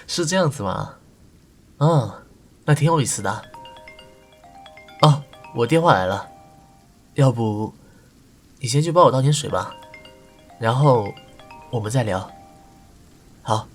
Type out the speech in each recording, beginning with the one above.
是这样子吗？嗯，那挺有意思的。哦，我电话来了，要不你先去帮我倒点水吧，然后我们再聊。好。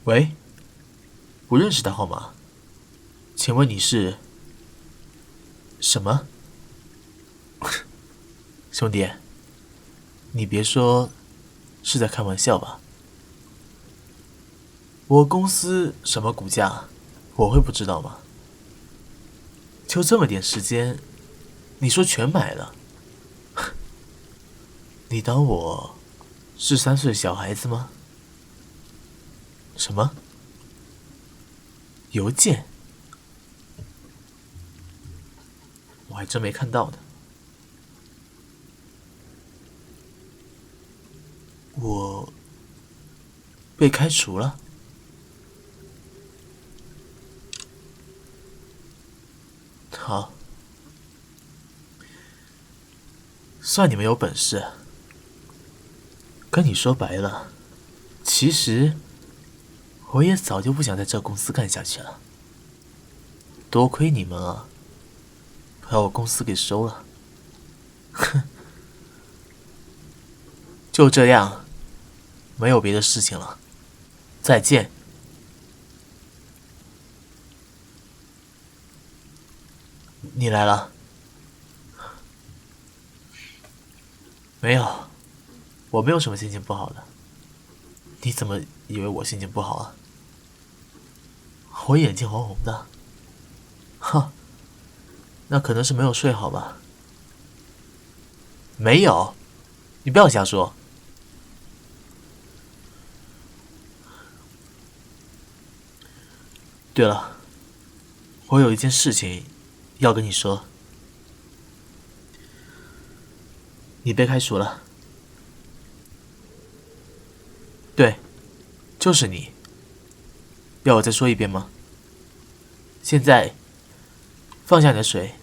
喂，不认识的号码，请问你是？什么？兄弟，你别说是在开玩笑吧？我公司什么股价，我会不知道吗？就这么点时间，你说全买了？你当我是3岁小孩子吗？什么？邮件？我还真没看到呢。我被开除了。好，算你们有本事。跟你说白了，其实我也早就不想在这公司干下去了。多亏你们啊，把我公司给收了。哼，就这样，没有别的事情了。再见。你来了？没有，我没有什么心情不好的。你怎么以为我心情不好啊？我眼睛红红的。哼，那可能是没有睡好吧。没有，你不要瞎说。对了，我有一件事情要跟你说。你被开除了。对，就是你。要我再说一遍吗？现在放下你的水，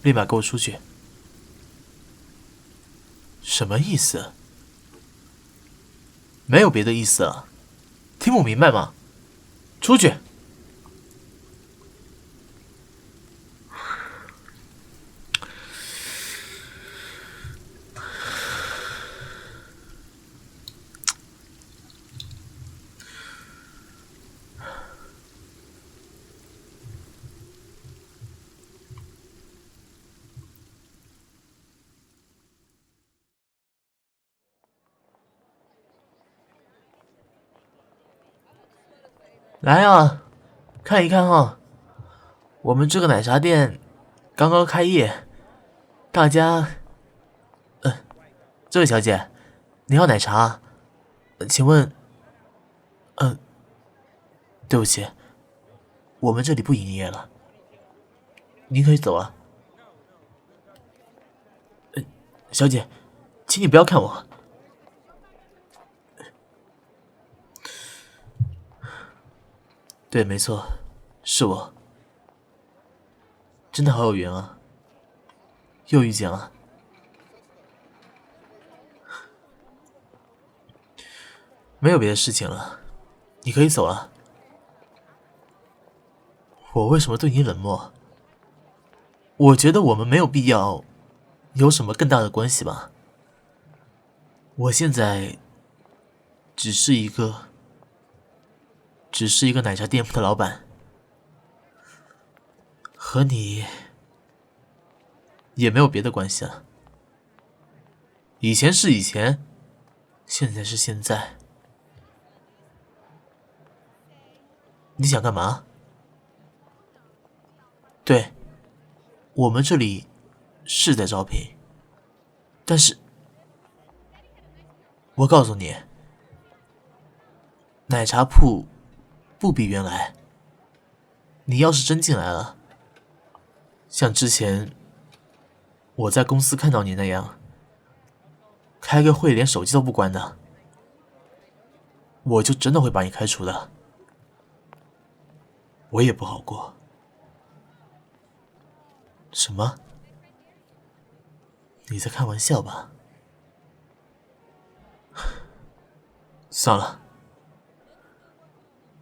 立马给我出去。什么意思？没有别的意思了，听不明白吗？出去！来啊，看一看哈，我们这个奶茶店刚刚开业，大家，这位小姐，你要奶茶？请问，嗯，对不起，我们这里不营业了，您可以走了。小姐，请你不要看我。对，没错，是我。真的好有缘啊，又遇见了。没有别的事情了，你可以走了。我为什么对你冷漠？我觉得我们没有必要有什么更大的关系吧。我现在只是一个奶茶店铺的老板，和你也没有别的关系了。以前是以前，现在是现在。你想干嘛？对，我们这里是在招聘，但是我告诉你，奶茶铺不比原来。你要是真进来了，像之前我在公司看到你那样，开个会连手机都不关的，我就真的会把你开除的。我也不好过。什么？你在开玩笑吧？算了，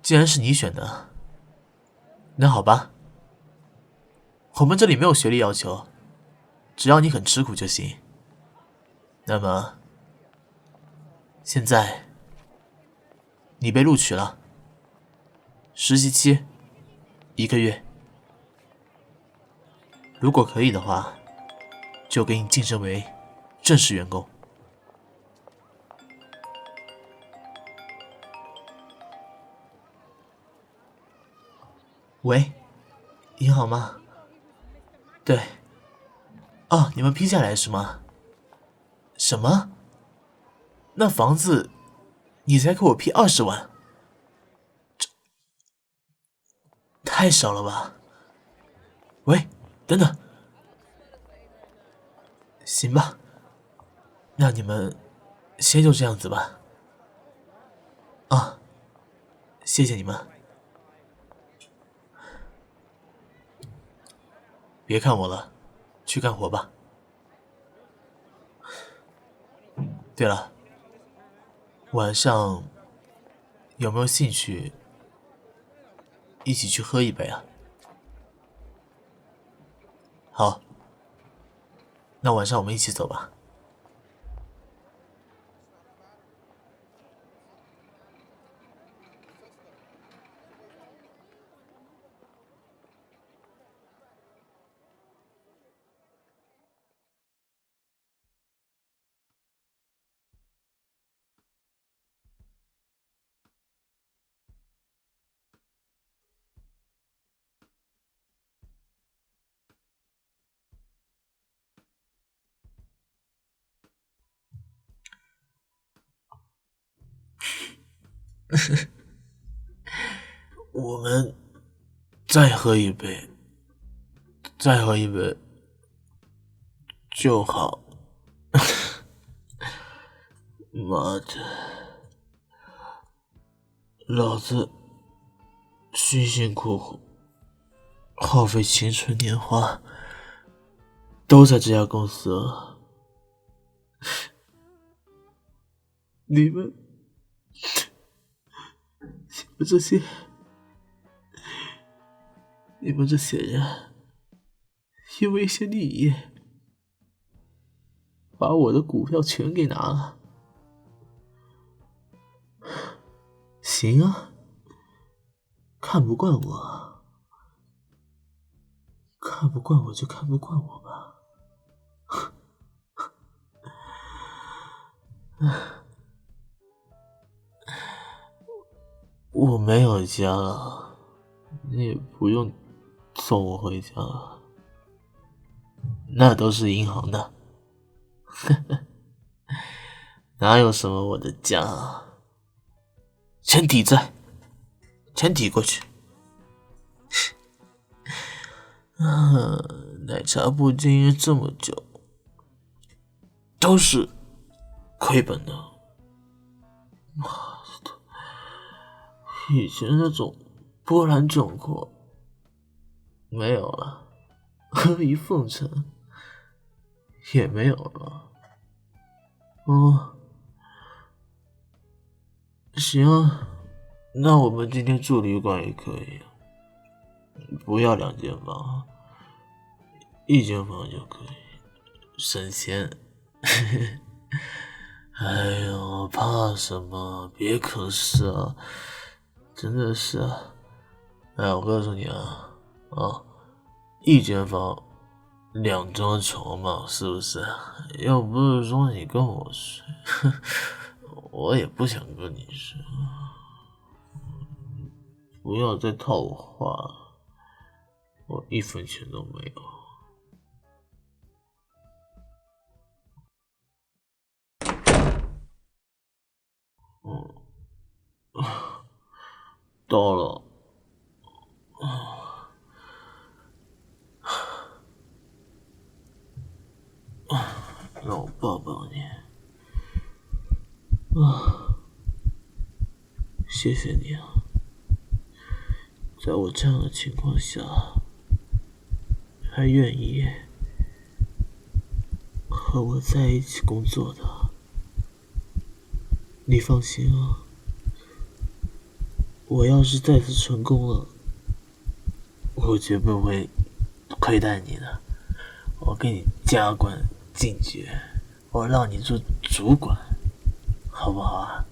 既然是你选的，那好吧。我们这里没有学历要求，只要你肯吃苦就行。那么，现在你被录取了，实习期1个月，如果可以的话，就给你晋升为正式员工。喂，你好吗？对。哦，你们批下来是吗？什么？那房子你才给我批20万，这太少了吧？喂，等等，行吧，那你们先就这样子吧。啊，谢谢你们。别看我了，去干活吧。对了，晚上有没有兴趣一起去喝一杯啊？好，那晚上我们一起走吧。我们再喝一杯，再喝一杯就好。妈的，老子辛辛苦苦耗费青春年华都在这家公司了，你们这些，你们这些人因为一些利益把我的股票全给拿了。行啊，看不惯我，看不惯我就看不惯我吧。我没有家了，你也不用送我回家了，那都是银行的。哪有什么我的家啊？钱抵债，钱抵过去。奶茶部经营这么久，都是亏本的。妈的，以前那种波澜壮阔没有了，阿谀奉承也没有了。行啊，那我们今天住旅馆也可以，不要2间房，1间房就可以，省钱。哎呦，怕什么？别可视啊，真的是啊。哎，我告诉你啊，1间房2张床嘛，是不是？又不是说你跟我睡，我也不想跟你睡。不要再套我话了，我1分钱都没有。到了。让我抱抱你。谢谢你啊，在我这样的情况下，还愿意和我在一起工作的。你放心啊，我要是再次成功了，我绝不会亏待你的。我给你加官进爵，我让你做主管，好不好啊？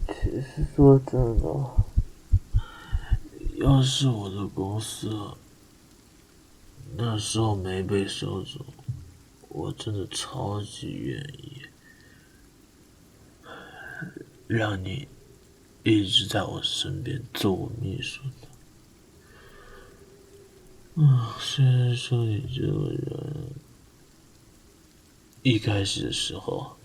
其实说真的，要是我的公司那时候没被收走，我真的超级愿意让你一直在我身边做我秘书的。虽然说你这个人一开始的时候，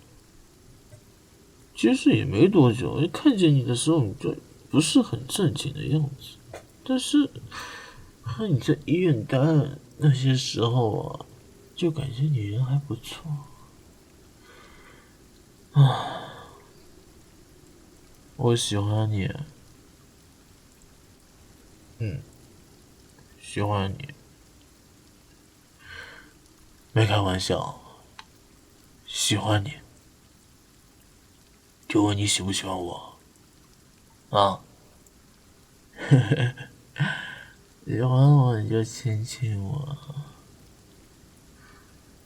其实也没多久，一看见你的时候你就不是很正经的样子，但是和你在医院待的那些时候啊，就感觉你人还不错。我喜欢你，喜欢你，没开玩笑，喜欢你。就问你喜不喜欢我？啊？喜欢我你就亲亲我。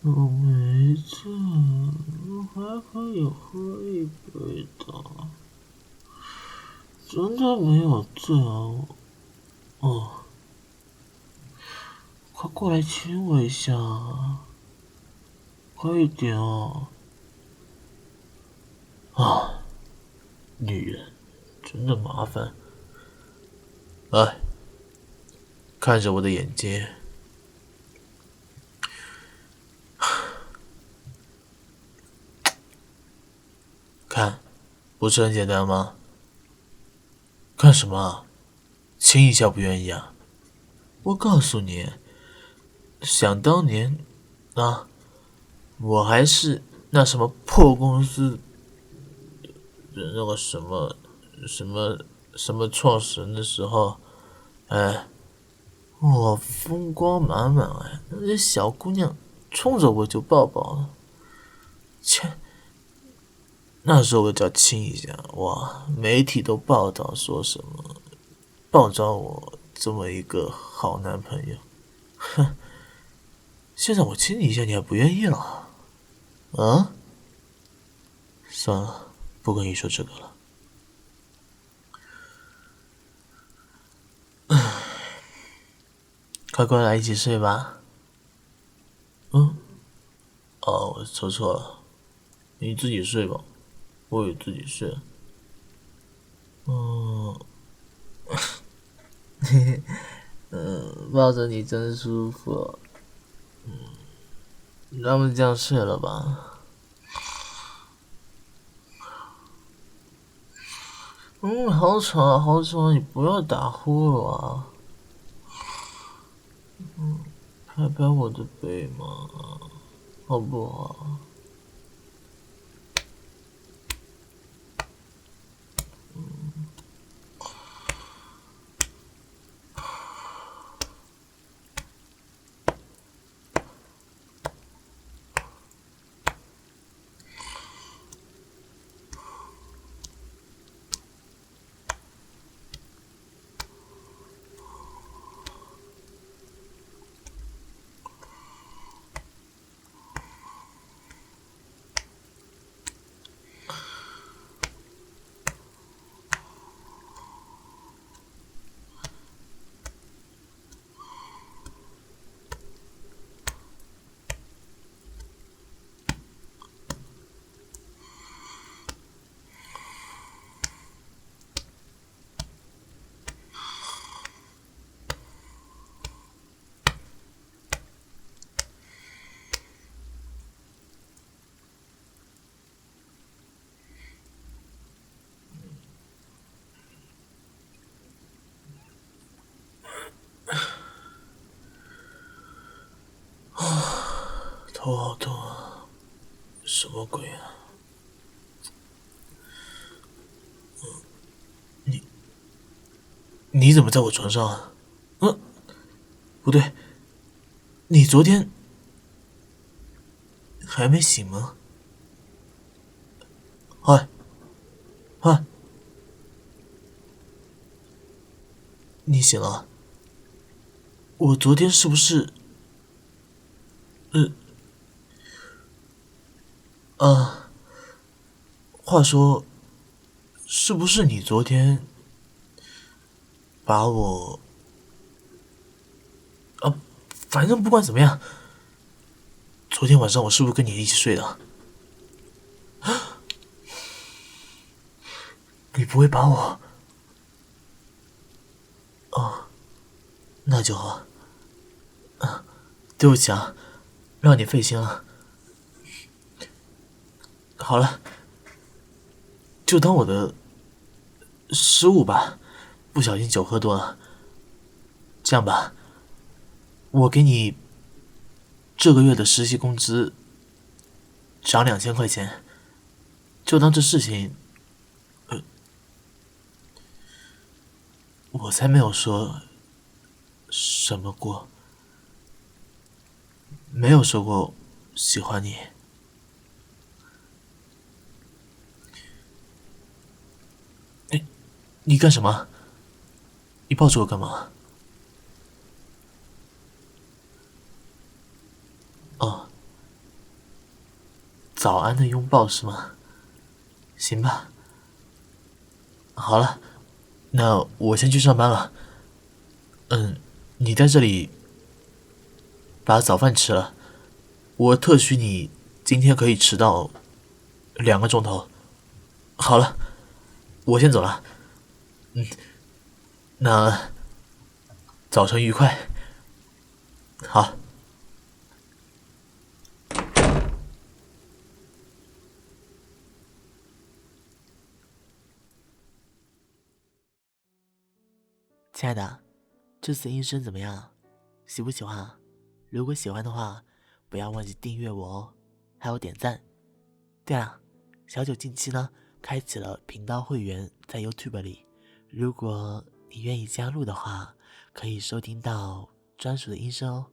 我没醉，我还可以喝一杯的。真的没有醉啊！快过来亲我一下，快一点哦！女人真的麻烦。来，看着我的眼睛，看，不是很简单吗？干什么啊？亲一下不愿意啊？我告诉你，想当年啊，我还是那什么破公司的那个什么创始人的时候，我风光满满那些小姑娘冲着我就抱抱了，切，那时候我叫亲一下，哇，媒体都报道说什么报招我这么一个好男朋友，哼，现在我亲你一下你还不愿意了，啊？算了，不跟你说这个了。快过来一起睡吧。我说错了，你自己睡吧，我也自己睡。抱着你真舒服。那么这样睡了吧？好吵啊，好吵啊，你不要打呼噜啊。拍拍我的背嘛，好不好？头好痛啊！什么鬼啊？你怎么在我床上啊？不对，你昨天还没醒吗？哎，哎，你醒了？我昨天是不是……呃啊，话说，是不是你昨天把我……反正不管怎么样，昨天晚上我是不是跟你一起睡的？你不会把我……哦，那就好。对不起啊，让你费心了。好了，就当我的失误吧，不小心酒喝多了。这样吧，我给你这个月的实习工资涨2000块钱，就当这事情……我才没有说什么过，没有说过喜欢你。你干什么？你抱着我干嘛？哦，早安的拥抱是吗？行吧。好了，那我先去上班了。你在这里把早饭吃了，我特许你今天可以迟到2个钟头。好了，我先走了。那早晨愉快。好。亲爱的，这次音声怎么样？喜不喜欢啊？如果喜欢的话，不要忘记订阅我哦，还有点赞。对了，小九近期呢开启了频道会员，在 YouTube 里，如果你愿意加入的话，可以收听到专属的音声哦。